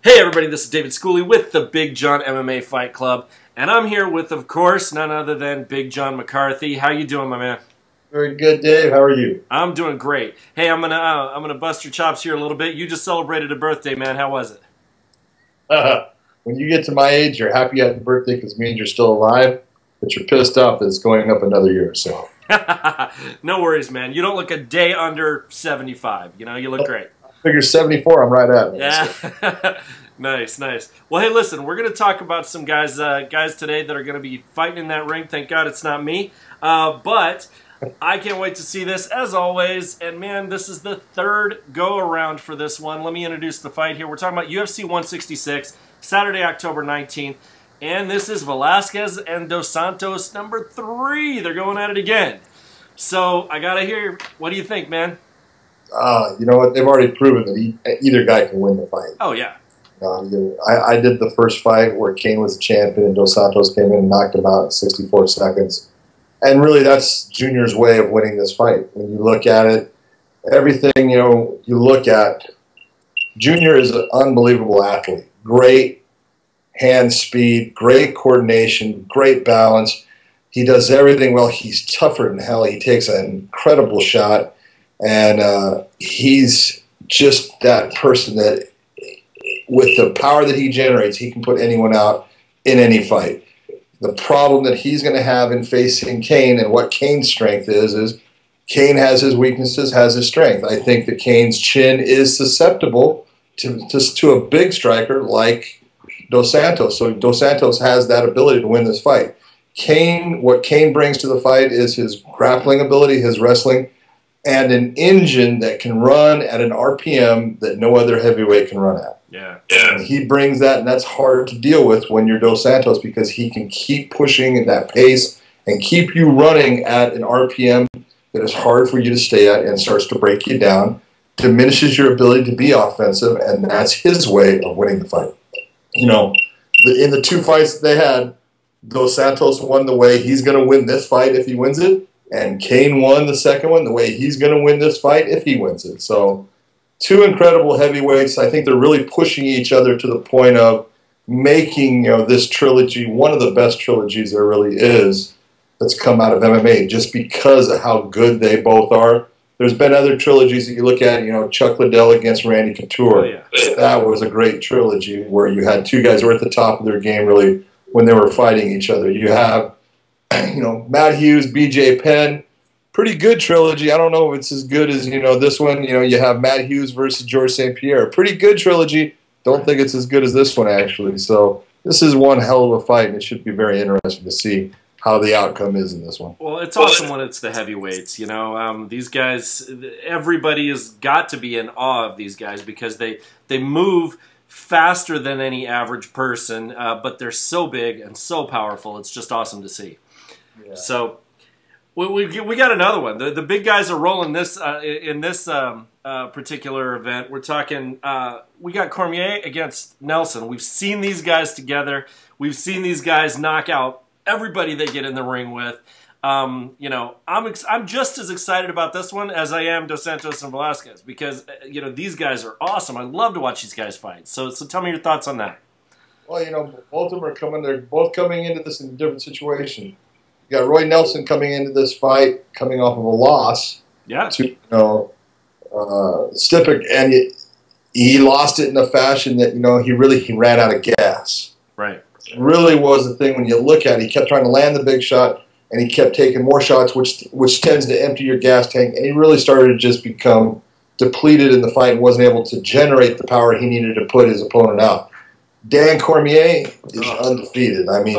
Hey everybody, this is David Schooley with the Big John MMA Fight Club, and I'm here with, of course, none other than Big John McCarthy. How you doing, my man? Very good, Dave. How are you? I'm doing great. Hey, I'm gonna bust your chops here a little bit. You just celebrated a birthday, man. How was it? When you get to my age, you're happy you had a birthday because it means you're still alive, but you're pissed off that it's going up another year or so. No worries, man. You don't look a day under 75. You know, you look great. I figure 74, I'm right at it. Yeah. Nice, nice. Well, hey, listen, we're going to talk about some guys today that are going to be fighting in that ring. Thank God it's not me. But I can't wait to see this, as always. And, man, this is the third go-around for this one. Let me introduce the fight here. We're talking about UFC 166, Saturday, October 19th. And this is Velasquez and DoSantos number 3. They're going at it again. So I got to hear, what do you think, man? You know what? They've already proven that either guy can win the fight. Oh, yeah. I did the first fight where Kane was the champion and DoSantos came in and knocked him out in 64 seconds. And really, that's Junior's way of winning this fight. When you look at it, everything, you look at, Junior is an unbelievable athlete. Great hand speed, great coordination, great balance. He does everything well. He's tougher than hell. He takes an incredible shot. And he's just that person that, with the power that he generates, he can put anyone out in any fight. The problem that he's going to have in facing Kane and what Kane's strength is Kane has his weaknesses, has his strength. I think that Kane's chin is susceptible to a big striker like DoSantos. So DoSantos has that ability to win this fight. What Kane brings to the fight is his grappling ability, his wrestling, and an engine that can run at an RPM that no other heavyweight can run at. Yeah. And he brings that, and that's hard to deal with when you're DoSantos because he can keep pushing at that pace and keep you running at an RPM that is hard for you to stay at and starts to break you down, diminishes your ability to be offensive, and that's his way of winning the fight. In the two fights that they had, DoSantos won the way he's going to win this fight if he wins it, and Kane won the second one the way he's going to win this fight if he wins it. So, two incredible heavyweights. I think they're really pushing each other to the point of making this trilogy one of the best trilogies there really is that's come out of MMA just because of how good they both are. There's been other trilogies that you look at, Chuck Liddell against Randy Couture. Oh, yeah. That was a great trilogy where you had two guys who were at the top of their game really when they were fighting each other. You have Matt Hughes, BJ Penn, pretty good trilogy. I don't know if it's as good as, this one. You have Matt Hughes versus George St. Pierre. Pretty good trilogy. Don't think it's as good as this one, actually. So this is one hell of a fight, and it should be very interesting to see how the outcome is in this one. Well, it's awesome when it's the heavyweights. These guys, everybody has got to be in awe of these guys because they move faster than any average person, but they're so big and so powerful. It's just awesome to see. Yeah. So we got another one. The big guys are rolling this in this particular event. We're talking. We got Cormier against Nelson. We've seen these guys together. We've seen these guys knock out everybody they get in the ring with. I'm just as excited about this one as I am DoSantos and Velasquez because these guys are awesome. I love to watch these guys fight. So tell me your thoughts on that. Well, both of them are coming. They're both coming into this in a different situation. You got Roy Nelson coming into this fight, coming off of a loss. Yeah. To Stipic, and he lost it in a fashion that he ran out of gas. Right. It really was the thing when you look at it. He kept trying to land the big shot, and he kept taking more shots, which tends to empty your gas tank. And he really started to just become depleted in the fight and wasn't able to generate the power he needed to put his opponent out. Dan Cormier is undefeated. I mean,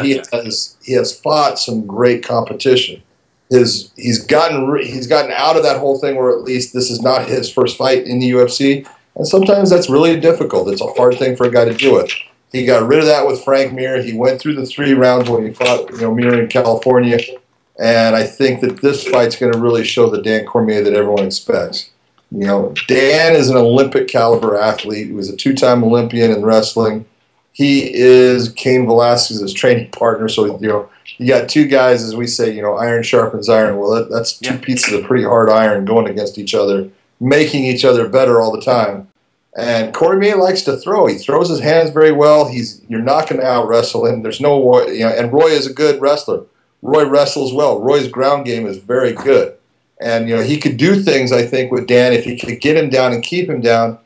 he has fought some great competition. He's gotten out of that whole thing where at least this is not his first fight in the UFC, and sometimes that's really difficult. It's a hard thing for a guy to do it. He got rid of that with Frank Mir. He went through the 3 rounds when he fought Mir in California, and I think that this fight's going to really show the Dan Cormier that everyone expects. Dan is an Olympic caliber athlete. He was a 2-time Olympian in wrestling. He is Cain Velasquez's training partner. So, you got two guys, as we say, iron sharpens iron. Well, that's two pieces of pretty hard iron going against each other, making each other better all the time. And Cormier likes to throw. He throws his hands very well. You're not going to out wrestle him. There's no, and Roy is a good wrestler. Roy wrestles well. Roy's ground game is very good. And, he could do things, I think, with Dan. If he could get him down and keep him down,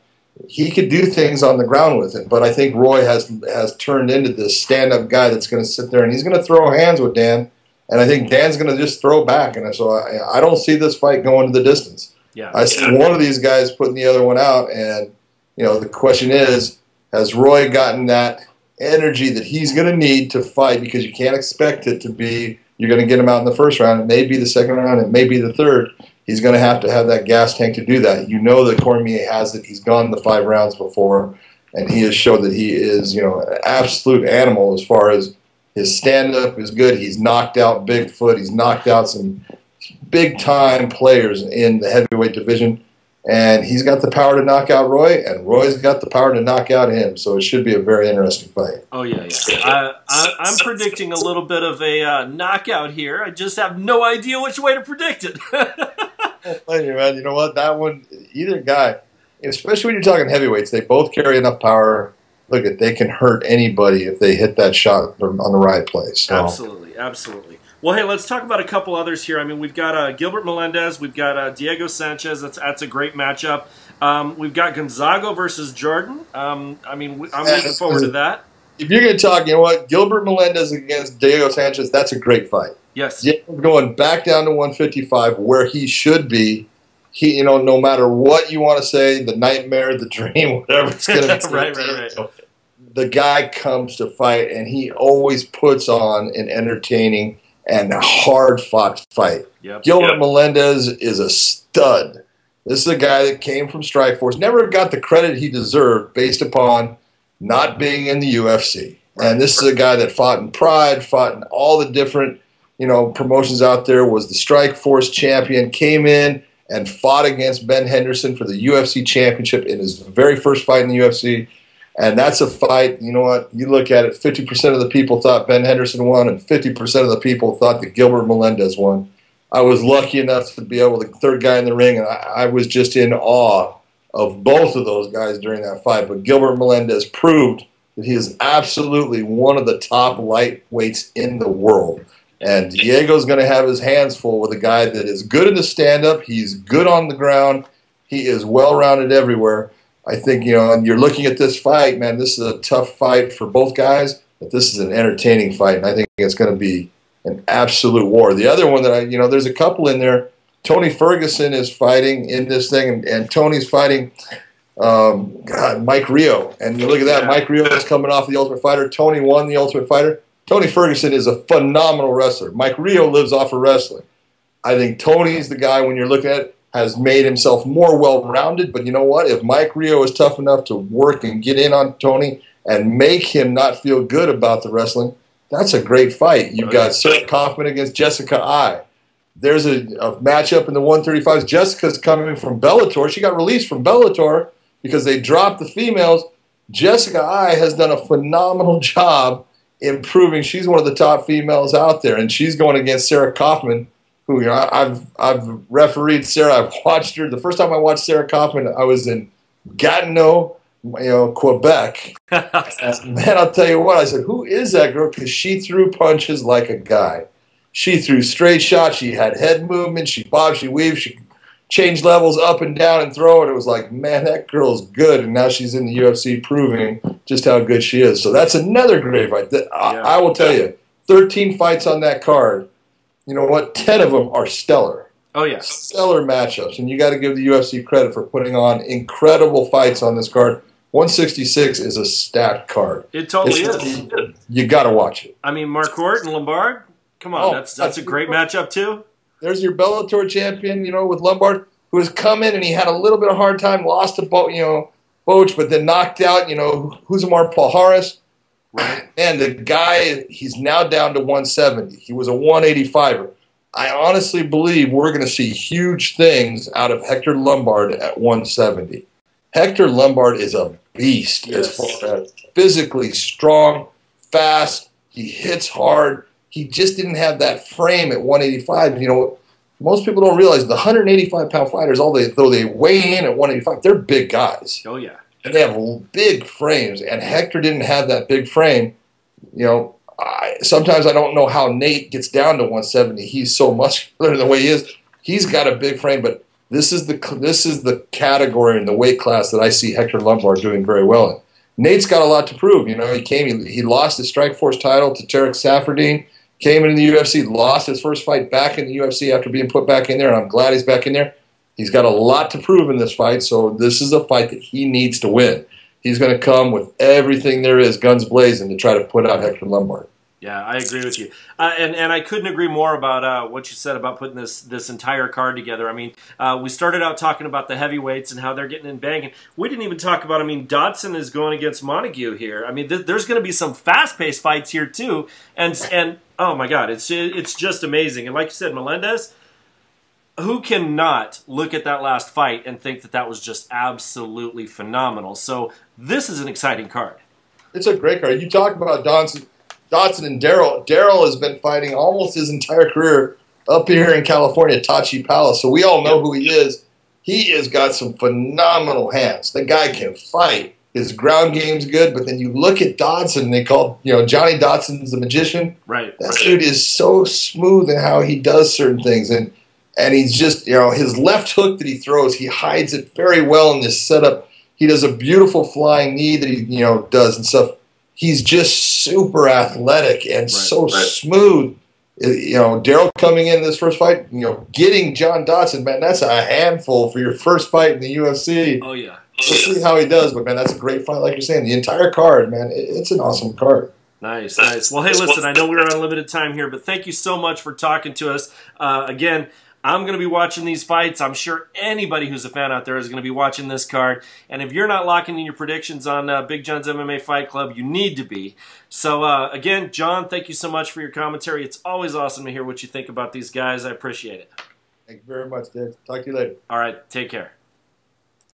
he could do things on the ground with him. But I think Roy has turned into this stand-up guy that's going to sit there, and he's going to throw hands with Dan. And I think Dan's going to just throw back. And so I don't see this fight going to the distance. Yeah. I see one of these guys putting the other one out. And, the question is, has Roy gotten that energy that he's going to need to fight? Because you can't expect it to be, you're going to get him out in the first round. It may be the second round. It may be the third. He's going to have that gas tank to do that. You know that Cormier has it. He's gone the 5 rounds before, and he has showed that he is, an absolute animal as far as his stand-up is good. He's knocked out Bigfoot. He's knocked out some big-time players in the heavyweight division, and he's got the power to knock out Roy, and Roy's got the power to knock out him. So it should be a very interesting fight. Oh, yeah. I'm predicting a little bit of a knockout here. I just have no idea which way to predict it. Man, you know what? That one, either guy, especially when you're talking heavyweights, they both carry enough power. Look, they can hurt anybody if they hit that shot on the right place. So. Absolutely. Well, hey, let's talk about a couple others here. I mean, we've got Gilbert Melendez. We've got Diego Sanchez. That's a great matchup. We've got Gonzaga versus Jordan. I'm looking forward to that. If you're going to talk, you know what? Gilbert Melendez against Diego Sanchez, that's a great fight. Yes. Going back down to 155 where he should be. He, no matter what you want to say, the nightmare, the dream, whatever it's going to be. Right. The guy comes to fight, and he always puts on an entertaining and hard-fought fight. Gilbert Melendez is a stud. This is a guy that came from Strikeforce, never got the credit he deserved based upon not being in the UFC. And this is a guy that fought in Pride, fought in all the different promotions out there, was the Strikeforce champion, came in and fought against Ben Henderson for the UFC championship in his very first fight in the UFC. And that's a fight, you know what, you look at it, 50% of the people thought Ben Henderson won and 50% of the people thought that Gilbert Melendez won. I was lucky enough to be able to, the third guy in the ring, and I was just in awe of both of those guys during that fight. But Gilbert Melendez proved that he is absolutely one of the top lightweights in the world. And Diego's going to have his hands full with a guy that is good in the stand-up. He's good on the ground. He is well-rounded everywhere. I think, and you're looking at this fight, man, this is a tough fight for both guys, but this is an entertaining fight, and I think it's going to be an absolute war. The other one that there's a couple in there. Tony Ferguson is fighting in this thing, and Tony's fighting Mike Rio. And you look at that, Mike Rio is coming off the Ultimate Fighter. Tony won the Ultimate Fighter. Tony Ferguson is a phenomenal wrestler. Mike Rio lives off of wrestling. I think Tony's the guy, when you're looking at it, has made himself more well-rounded. But you know what? If Mike Rio is tough enough to work and get in on Tony and make him not feel good about the wrestling, that's a great fight. You've got Sarah Kaufman against Jessica Ai. There's a matchup in the 135s. Jessica's coming from Bellator. She got released from Bellator because they dropped the females. Jessica Ai has done a phenomenal job improving. She's one of the top females out there, and she's going against Sarah Kaufman, who I've refereed Sarah. I've watched her. The first time I watched Sarah Kaufman, I was in Gatineau, Quebec. And man, I'll tell you what, I said, who is that girl? Because she threw punches like a guy. She threw straight shots. She had head movement. She bobbed, she weaved, she changed levels up and down and throw it. It was like, man, that girl's good. And now she's in the UFC proving just how good she is. So that's another great fight. I will tell you, 13 fights on that card. You know what? 10 of them are stellar. Oh, yeah. Stellar matchups. And you got to give the UFC credit for putting on incredible fights on this card. 166 is a stacked card. It totally is. You got to watch it. I mean, Marquardt and Lombard, come on. That's a great matchup, too. There's your Bellator champion, with Lombard, who has come in and he had a little bit of a hard time, lost to Boach, but then knocked out, Huzamar Palhares. Right. And the guy, he's now down to 170. He was a 185er. I honestly believe we're going to see huge things out of Hector Lombard at 170. Hector Lombard is a beast as far as physically strong, fast. He hits hard. He just didn't have that frame at 185. Most people don't realize the 185-pound fighters, though they weigh in at 185, they're big guys. Oh, yeah. and they have big frames, and Hector didn't have that big frame. You know, sometimes I don't know how Nate gets down to 170. He's so muscular the way he is. He's got a big frame, but this is the category and the weight class that I see Hector Lombard doing very well in. Nate's got a lot to prove. You know, he lost his Strikeforce title to Tarek Safardine, came into the UFC, lost his first fight back in the UFC after being put back in there, and I'm glad he's back in there. He's got a lot to prove in this fight, so this is a fight that he needs to win. He's going to come with everything there is, guns blazing, to try to put out Hector Lombard. Yeah, I agree with you, and I couldn't agree more about what you said about putting this entire card together. I mean, we started out talking about the heavyweights and how they're getting in banging. We didn't even talk about. I mean, Dodson is going against Montague here. I mean, there's going to be some fast-paced fights here too, and oh my God, it's just amazing. And like you said, Melendez, who cannot look at that last fight and think that was just absolutely phenomenal? So this is an exciting card. It's a great card. You talk about Dodson and Darrell. Darrell has been fighting almost his entire career up here in California, Tachi Palace. So we all know who he is. He has got some phenomenal hands. The guy can fight. His ground game's good, but then you look at Dodson, they call, you know, Johnny Dodson's the magician. Right. That dude is so smooth in how he does certain things. And he's just, you know, his left hook that he throws, he hides it very well in this setup. He does a beautiful flying knee that he, you know, does and stuff. He's just super athletic and smooth. You know, Darrell coming in this first fight, you know, getting John Dodson, man, that's a handful for your first fight in the UFC. Oh, yeah. We'll see how he does, but, man, that's a great fight, like you're saying. The entire card, man, it's an awesome card. Nice, nice. Well, hey, listen, I know we're on limited time here, but thank you so much for talking to us. Again, I'm going to be watching these fights. I'm sure anybody who's a fan out there is going to be watching this card. And if you're not locking in your predictions on Big John's MMA Fight Club, you need to be. So, again, John, thank you so much for your commentary. It's always awesome to hear what you think about these guys. I appreciate it. Thank you very much, Dave. Talk to you later. All right, take care.